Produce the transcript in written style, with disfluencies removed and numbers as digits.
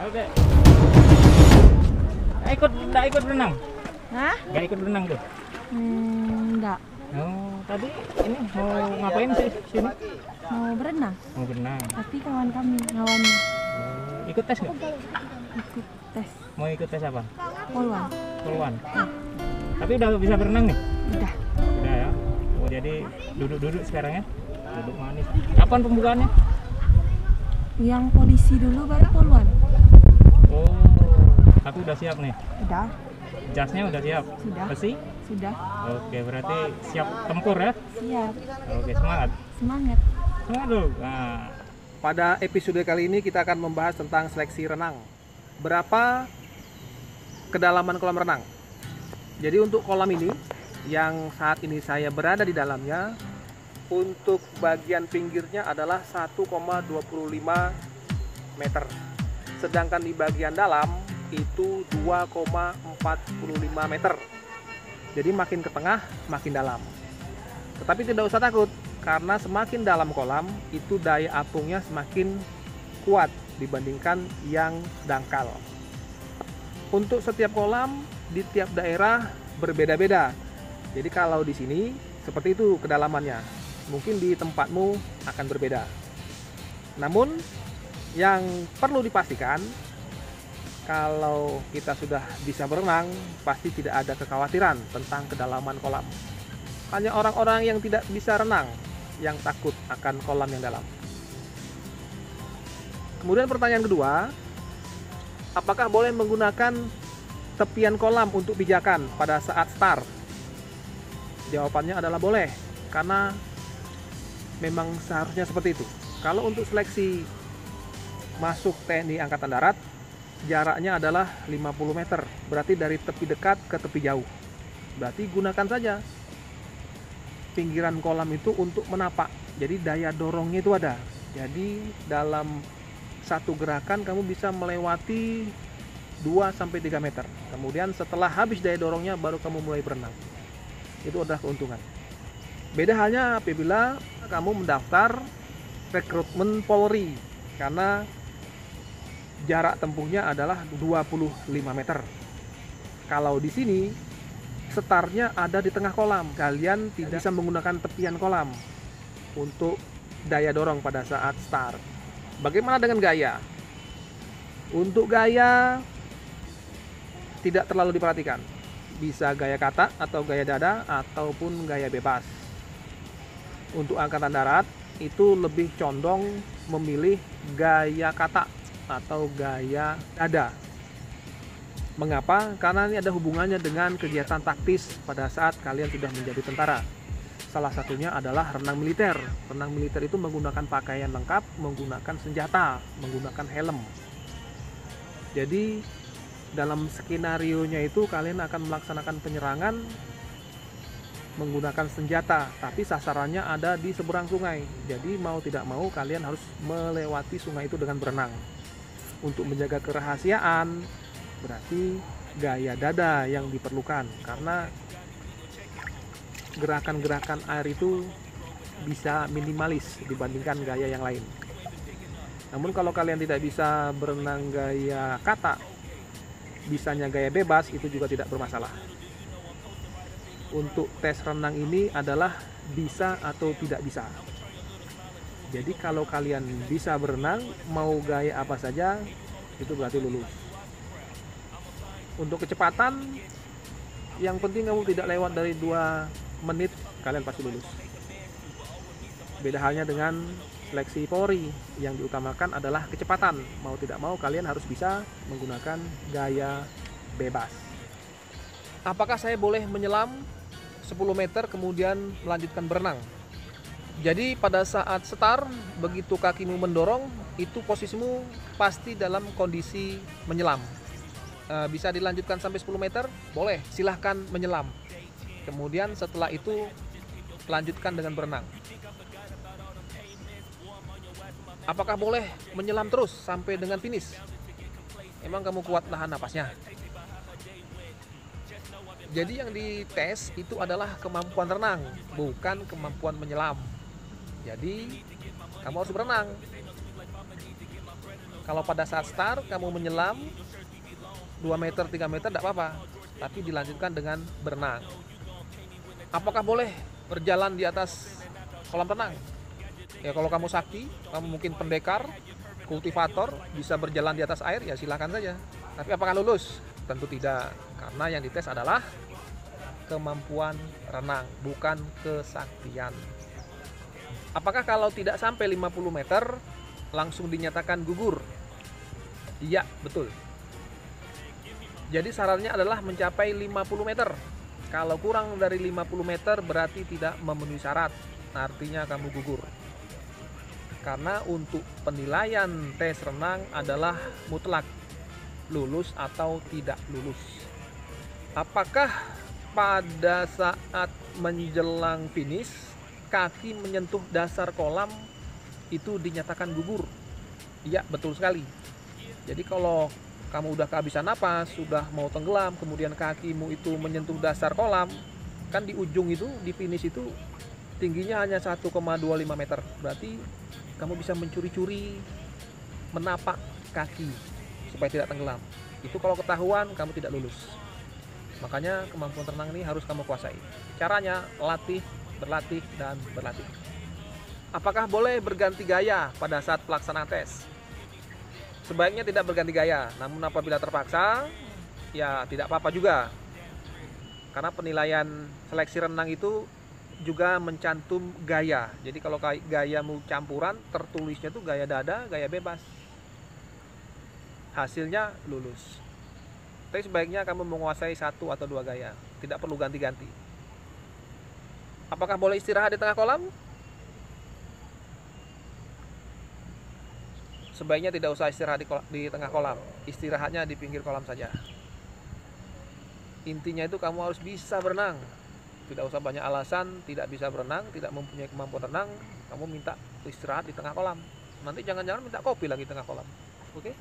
Oke. Nggak ikut berenang? Hah? Nggak ikut berenang tuh? Enggak. Oh, tadi ini mau ngapain sih sini? Mau berenang, Mau berenang. tapi kawan kami ngawannya Ikut tes nggak? ikut tes Mau ikut tes apa? poluan. Poluan. Tapi udah bisa berenang nih? Udah. Udah ya. Oh, jadi duduk-duduk sekarang ya? Duduk manis. Kapan pembukaannya? Yang polisi dulu baru poluan. Oh, tapi udah siap nih. Udah. Jasnya udah siap. Sudah. Besi? Sudah. Oke, berarti siap tempur ya? Siap. Oke, semangat. Semangat. Semangat dulu. Nah, Pada episode kali ini kita akan membahas tentang seleksi renang. Berapa kedalaman kolam renang? Jadi untuk kolam ini yang saat ini saya berada di dalamnya, untuk bagian pinggirnya adalah 1,25 meter. Sedangkan di bagian dalam itu 2,45 meter. Jadi makin ke tengah makin dalam. Tetapi tidak usah takut, karena semakin dalam kolam itu daya apungnya semakin kuat dibandingkan yang dangkal. Untuk setiap kolam di tiap daerah berbeda-beda. Jadi kalau di sini seperti itu kedalamannya. Mungkin di tempatmu akan berbeda. Namun yang perlu dipastikan, kalau kita sudah bisa berenang, pasti tidak ada kekhawatiran tentang kedalaman kolam. Hanya orang-orang yang tidak bisa renang yang takut akan kolam yang dalam. Kemudian pertanyaan kedua, apakah boleh menggunakan tepian kolam untuk pijakan pada saat start? Jawabannya adalah boleh, karena memang seharusnya seperti itu. Kalau untuk seleksi masuk TNI Angkatan Darat, jaraknya adalah 50 meter, berarti dari tepi dekat ke tepi jauh. Berarti gunakan saja pinggiran kolam itu untuk menapak. Jadi daya dorongnya itu ada. Jadi dalam satu gerakan kamu bisa melewati 2-3 meter. Kemudian setelah habis daya dorongnya baru kamu mulai berenang. Itu adalah keuntungan. Beda halnya apabila kamu mendaftar rekrutmen Polri, karena jarak tempuhnya adalah 25 meter. Kalau di sini startnya ada di tengah kolam, kalian tidak bisa menggunakan tepian kolam untuk daya dorong pada saat start. Bagaimana dengan gaya? Untuk gaya tidak terlalu diperhatikan. Bisa gaya kata atau gaya dada ataupun gaya bebas. Untuk Angkatan Darat itu lebih condong memilih gaya kata atau gaya dada. Mengapa? Karena ini ada hubungannya dengan kegiatan taktis pada saat kalian sudah menjadi tentara. Salah satunya adalah renang militer. Renang militer itu menggunakan pakaian lengkap, menggunakan senjata, menggunakan helm. Jadi dalam skenario-nya itu kalian akan melaksanakan penyerangan menggunakan senjata, tapi sasarannya ada di seberang sungai. Jadi mau tidak mau kalian harus melewati sungai itu dengan berenang. Untuk menjaga kerahasiaan, berarti gaya dada yang diperlukan, karena gerakan-gerakan air itu bisa minimalis dibandingkan gaya yang lain. Namun kalau kalian tidak bisa berenang gaya kata, bisanya gaya bebas, itu juga tidak bermasalah. Untuk tes renang ini adalah bisa atau tidak bisa. Jadi kalau kalian bisa berenang, mau gaya apa saja, itu berarti lulus. Untuk kecepatan, yang penting kamu tidak lewat dari 2 menit, kalian pasti lulus. Beda halnya dengan seleksi Polri, yang diutamakan adalah kecepatan. Mau tidak mau kalian harus bisa menggunakan gaya bebas. Apakah saya boleh menyelam 10 meter kemudian melanjutkan berenang? Jadi pada saat start, begitu kakimu mendorong, itu posisimu pasti dalam kondisi menyelam. Bisa dilanjutkan sampai 10 meter, boleh, silahkan menyelam. Kemudian setelah itu lanjutkan dengan berenang. Apakah boleh menyelam terus sampai dengan finish? Emang kamu kuat nahan napasnya? Jadi yang dites itu adalah kemampuan renang, bukan kemampuan menyelam. Jadi kamu harus berenang. Kalau pada saat start kamu menyelam 2 meter, 3 meter tidak apa-apa, tapi dilanjutkan dengan berenang. Apakah boleh berjalan di atas kolam renang? Ya kalau kamu sakti, kamu mungkin pendekar, kultivator, bisa berjalan di atas air, ya silakan saja. Tapi apakah lulus? Tentu tidak, karena yang dites adalah kemampuan renang, bukan kesaktian. Apakah kalau tidak sampai 50 meter langsung dinyatakan gugur? Iya, betul. Jadi syaratnya adalah mencapai 50 meter. Kalau kurang dari 50 meter berarti tidak memenuhi syarat, artinya kamu gugur. Karena untuk penilaian tes renang adalah mutlak, lulus atau tidak lulus. Apakah pada saat menjelang finish kaki menyentuh dasar kolam itu dinyatakan gugur? Iya, betul sekali. Jadi kalau kamu udah kehabisan napas, sudah mau tenggelam, kemudian kakimu itu menyentuh dasar kolam, kan di ujung itu, di finish itu tingginya hanya 1,25 meter. Berarti kamu bisa mencuri-curi menapak kaki supaya tidak tenggelam. Itu kalau ketahuan kamu tidak lulus. Makanya kemampuan renang ini harus kamu kuasai. Caranya latih, berlatih, dan berlatih. Apakah boleh berganti gaya pada saat pelaksanaan tes? Sebaiknya tidak berganti gaya, namun apabila terpaksa, ya tidak apa-apa juga. Karena penilaian seleksi renang itu juga mencantum gaya. Jadi kalau gayamu campuran, tertulisnya tuh gaya dada, gaya bebas. Hasilnya lulus. Tapi sebaiknya kamu menguasai 1 atau 2 gaya, tidak perlu ganti-ganti. Apakah boleh istirahat di tengah kolam? Sebaiknya tidak usah istirahat di tengah kolam, istirahatnya di pinggir kolam saja. Intinya itu kamu harus bisa berenang. Tidak usah banyak alasan, tidak bisa berenang, tidak mempunyai kemampuan renang, kamu minta istirahat di tengah kolam. Nanti jangan-jangan minta kopi lagi di tengah kolam. Oke?